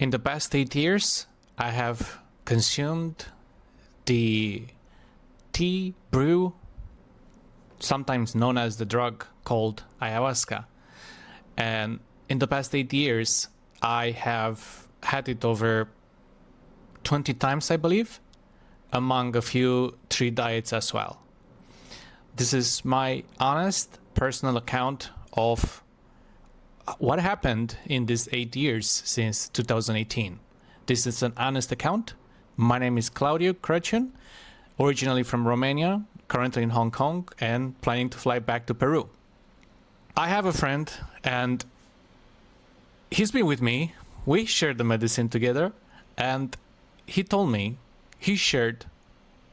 In the past 8 years, I have consumed the tea, brew, sometimes known as the drug called ayahuasca. And in the past 8 years, I have had it over 20 times, I believe, among a few tree diets as well. This is my honest personal account of what happened in these 8 years since 2018. This is an honest account. My name is Claudiu, Craciun, originally from Romania, currently in Hong Kong, and planning to fly back to Peru. I have a friend, and he's been with me. We shared the medicine together, and he told me he shared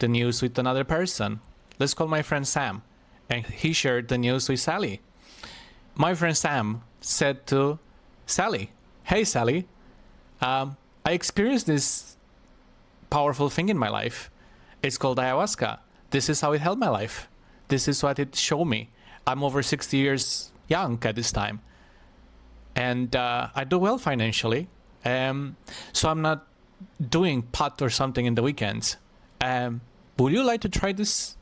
the news with another person. Let's call my friend Sam. And he shared the news with Sally. My friend Sam said to Sally, "Hey Sally, I experienced this powerful thing in my life. It's called ayahuasca. This is how it helped my life. This is what it showed me. I'm over 60 years young at this time. And I do well financially. So I'm not doing pot or something in the weekends. Would you like to try this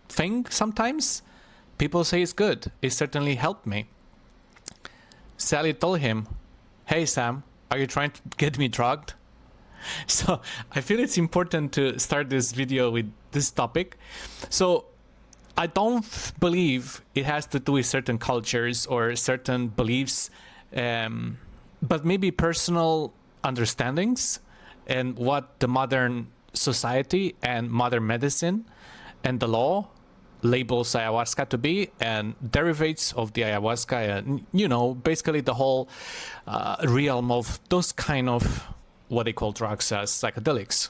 thing sometimes? People say it's good. It certainly helped me." Sally told him, "Hey Sam, are you trying to get me drugged?" So I feel it's important to start this video with this topic. So I don't believe it has to do with certain cultures or certain beliefs, but maybe personal understandings and what the modern society and modern medicine and the law labels ayahuasca to be, and derivates of the ayahuasca, and basically the whole realm of those kind of what they call drugs as psychedelics.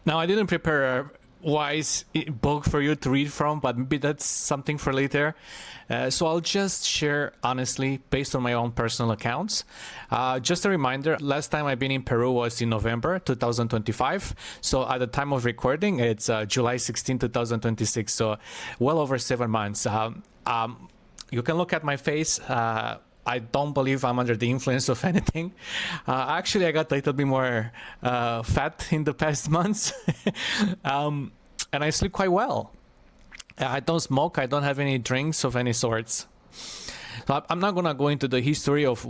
Now, I didn't prepare a wise book for you to read from, but maybe that's something for later. So I'll just share honestly based on my own personal accounts. Just a reminder, last time I've been in Peru was in November 2025. So at the time of recording, it's July 16, 2026. So well over 7 months. You can look at my face. I don't believe I'm under the influence of anything. Actually, I got a little bit more fat in the past months. And I sleep quite well. I don't smoke. I don't have any drinks of any sorts. So I'm not going to go into the history of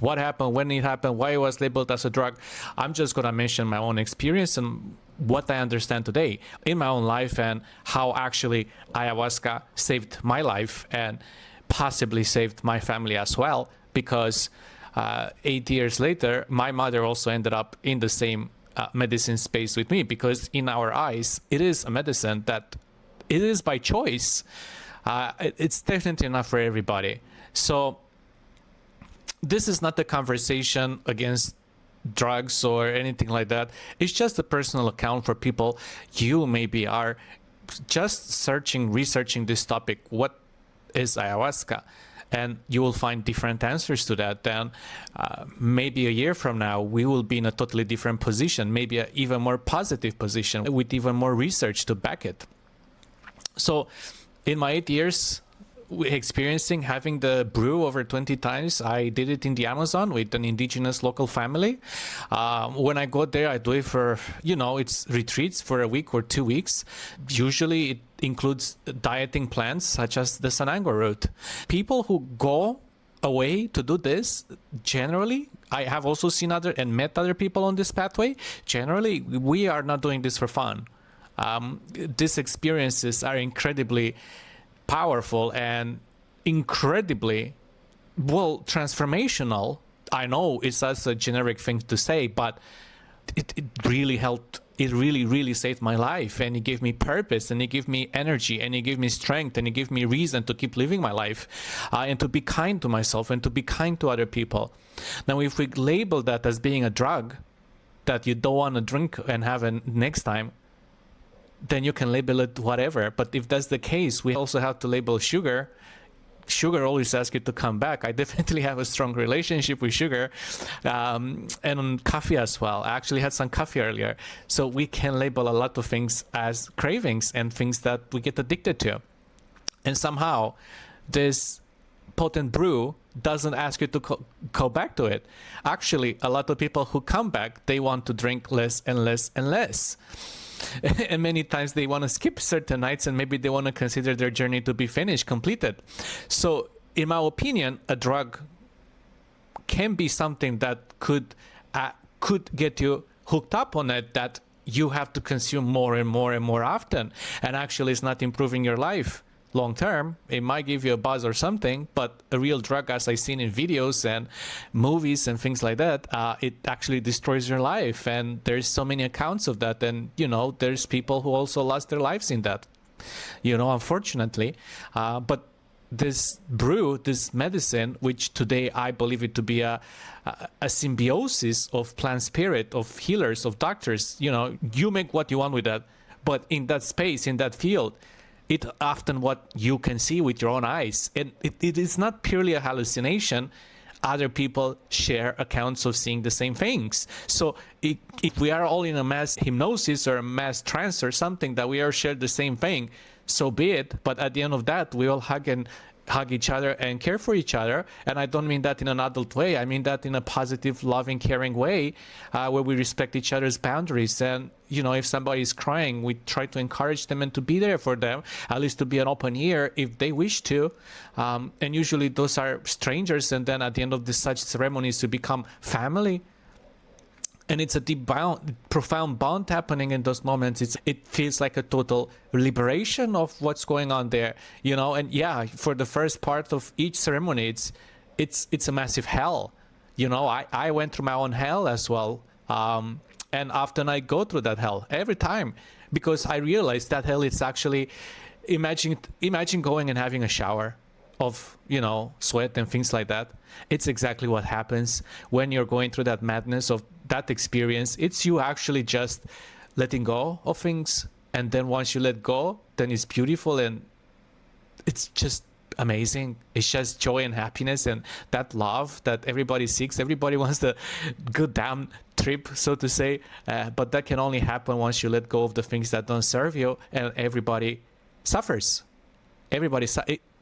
what happened, when it happened, why it was labeled as a drug. I'm just going to mention my own experience and what I understand today in my own life, and how actually ayahuasca saved my life and possibly saved my family as well, because 8 years later, my mother also ended up in the same medicine space with me, because in our eyes, it is a medicine that it is by choice. It's definitely not for everybody. So this is not a conversation against drugs or anything like that. It's just a personal account for people. You maybe are just researching this topic. What is ayahuasca? And you will find different answers to that. Then maybe a year from now, we will be in a totally different position, maybe an even more positive position with even more research to back it. So in my 8 years experiencing having the brew over 20 times, I did it in the Amazon with an indigenous local family. When I go there, I do it for, it's retreats for a week or 2 weeks. Usually it includes dieting plans such as the Sanango route. People who go away to do this, generally, I have also seen met other people on this pathway. Generally, we are not doing this for fun. These experiences are incredibly powerful and incredibly, transformational. I know it's such a generic thing to say, but it really helped. It really, really saved my life, and it gave me purpose, and it gave me energy, and it gave me strength, and it gave me reason to keep living my life, and to be kind to myself and to be kind to other people. Now, if we label that as being a drug that you don't want to drink and have next time, then you can label it whatever. But if that's the case, we also have to label sugar. Sugar always asks you to come back. I definitely have a strong relationship with sugar, and on coffee as well. I actually had some coffee earlier. So we can label a lot of things as cravings and things that we get addicted to. And somehow this potent brew doesn't ask you to go back to it. Actually, a lot of people who come back, they want to drink less and less and less. And many times they want to skip certain nights, and maybe they want to consider their journey to be finished, completed. So in my opinion, a drug can be something that could get you hooked up on it, that you have to consume more and more and more often, and actually it's not improving your life long term. It might give you a buzz or something, but a real drug, as I've seen in videos and movies and things like that, it actually destroys your life. And there's so many accounts of that. And, you know, there's people who also lost their lives in that, you know, unfortunately. But this brew, this medicine, which today I believe it to be a symbiosis of plant spirit, of healers, of doctors, you know, you make what you want with that. But in that space, in that field, it often what you can see with your own eyes. And it is not purely a hallucination. Other people share accounts of seeing the same things. So if we are all in a mass hypnosis or a mass trance or something, that we are shared the same thing, so be it. But at the end of that, we all hug each other and care for each other. And I don't mean that in an adult way. I mean that in a positive, loving, caring way, where we respect each other's boundaries. And, you know, if somebody is crying, we try to encourage them and to be there for them, at least to be an open ear if they wish to. And usually those are strangers. And then at the end of such ceremonies, to become family. And it's a deep profound bond happening in those moments. It feels like a total liberation of what's going on there, you know. And yeah, for the first part of each ceremony, it's a massive hell, you know. I went through my own hell as well, and often I go through that hell every time, because I realized that hell is actually, imagine going and having a shower of, you know, sweat and things like that. It's exactly what happens when you're going through that madness of that experience. It's you actually just letting go of things, and then once you let go, then it's beautiful, and it's just amazing. It's just joy and happiness, and that love that everybody seeks. Everybody wants the good damn trip, so to say, but that can only happen once you let go of the things that don't serve you, and everybody suffers.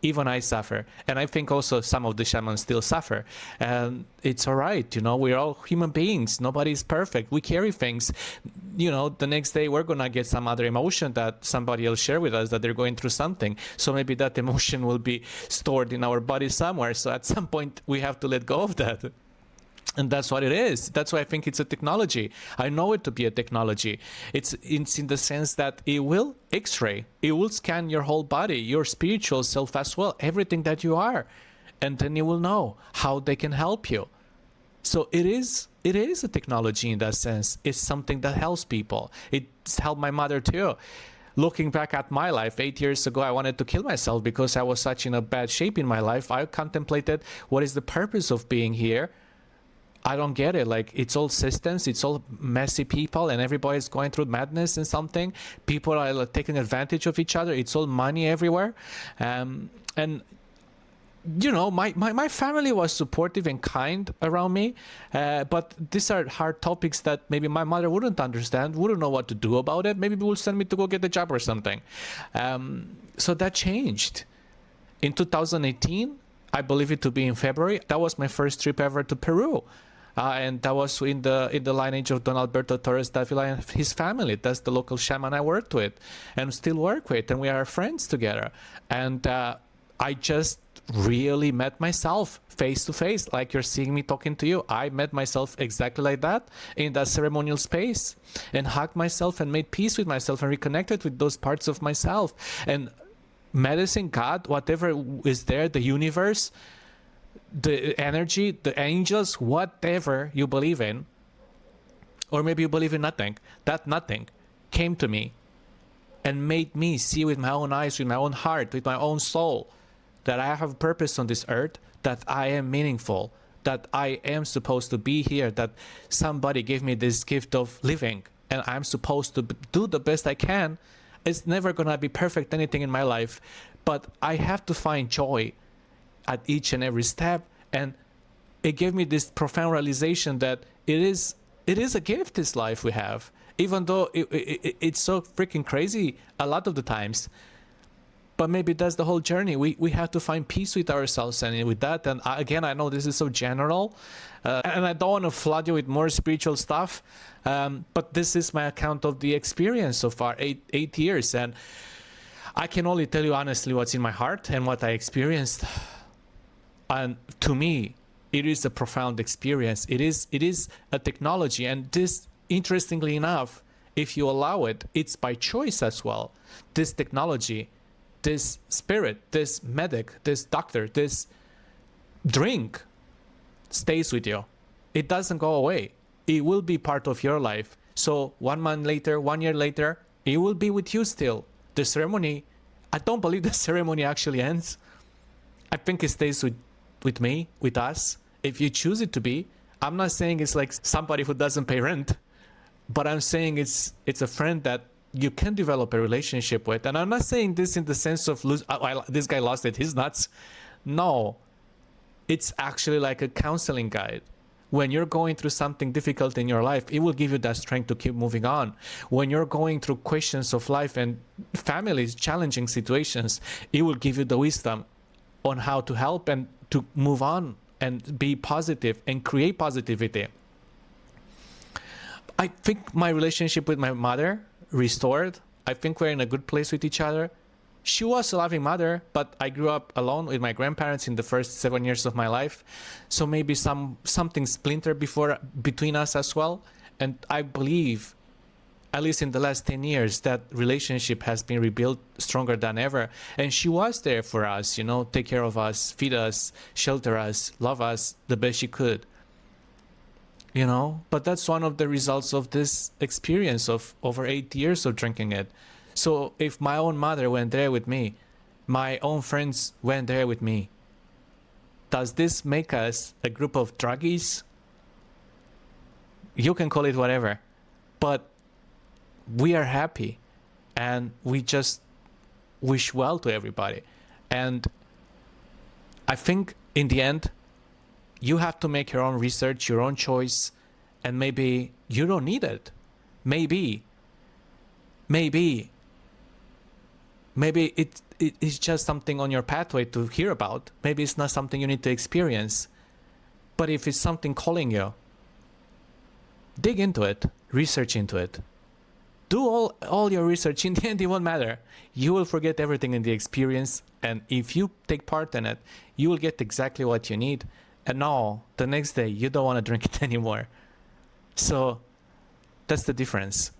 Even I suffer. And I think also some of the shamans still suffer. And it's all right. You know, we're all human beings. Nobody's perfect. We carry things. You know, the next day we're going to get some other emotion that somebody else share with us, that they're going through something. So maybe that emotion will be stored in our body somewhere. So at some point we have to let go of that. And that's what it is. That's why I think it's a technology. I know it to be a technology. It's in the sense that it will X-ray. It will scan your whole body, your spiritual self as well, everything that you are. And then you will know how they can help you. So it is a technology in that sense. It's something that helps people. It's helped my mother too. Looking back at my life, 8 years ago, I wanted to kill myself because I was such in a bad shape in my life. I contemplated, what is the purpose of being here? I don't get it. Like, it's all systems, it's all messy people, and everybody's going through madness and something. People are like, taking advantage of each other. It's all money everywhere. And, you know, my family was supportive and kind around me. But these are hard topics that maybe my mother wouldn't understand, wouldn't know what to do about it. Maybe will send me to go get a job or something. So that changed. In 2018, I believe it to be in February, that was my first trip ever to Peru. And that was in the lineage of Don Alberto Torres Davila and his family. That's the local shaman I worked with and still work with, and we are friends together. And I just really met myself face to face, like you're seeing me talking to you. I met myself exactly like that in that ceremonial space, and hugged myself and made peace with myself and reconnected with those parts of myself. And medicine, God, whatever is there, the universe, the energy, the angels, whatever you believe in, or maybe you believe in nothing, that nothing came to me and made me see with my own eyes, with my own heart, with my own soul, that I have a purpose on this earth, that I am meaningful, that I am supposed to be here, that somebody gave me this gift of living, and I'm supposed to do the best I can. It's never gonna be perfect, anything in my life, but I have to find joy at each and every step. And it gave me this profound realization that it is a gift, this life we have, even though it's so freaking crazy a lot of the times. But maybe that's the whole journey. We have to find peace with ourselves and with that. And again, I know this is so general, and I don't want to flood you with more spiritual stuff, but this is my account of the experience so far, eight years. And I can only tell you honestly what's in my heart and what I experienced. And to me, it is a profound experience. It is a technology. And this, interestingly enough, if you allow it, it's by choice as well. This technology, this spirit, this medic, this doctor, this drink stays with you. It doesn't go away. It will be part of your life. So 1 month later, 1 year later, it will be with you still. The ceremony, I don't believe the ceremony actually ends. I think it stays with me, with us, if you choose it to be. I'm not saying it's like somebody who doesn't pay rent, but I'm saying it's a friend that you can develop a relationship with. And I'm not saying this in the sense of this guy lost it, he's nuts. No, it's actually like a counseling guide. When you're going through something difficult in your life, it will give you that strength to keep moving on. When you're going through questions of life and families, challenging situations, it will give you the wisdom on how to help and to move on and be positive and create positivity. I think my relationship with my mother restored. I think we're in a good place with each other. She was a loving mother, but I grew up alone with my grandparents in the first 7 years of my life. So maybe something splintered between us as well. And I believe, at least in the last 10 years, that relationship has been rebuilt stronger than ever. And she was there for us, take care of us, feed us, shelter us, love us the best she could. But that's one of the results of this experience of over 8 years of drinking it. So if my own mother went there with me, my own friends went there with me, does this make us a group of druggies? You can call it whatever, but we are happy and we just wish well to everybody. And I think in the end, you have to make your own research, your own choice, and maybe you don't need it. Maybe it's just something on your pathway to hear about. Maybe it's not something you need to experience. But if it's something calling you, dig into it, research into it. Do all your research. In the end, it won't matter. You will forget everything in the experience. And if you take part in it, you will get exactly what you need. And now, the next day, you don't want to drink it anymore. So that's the difference.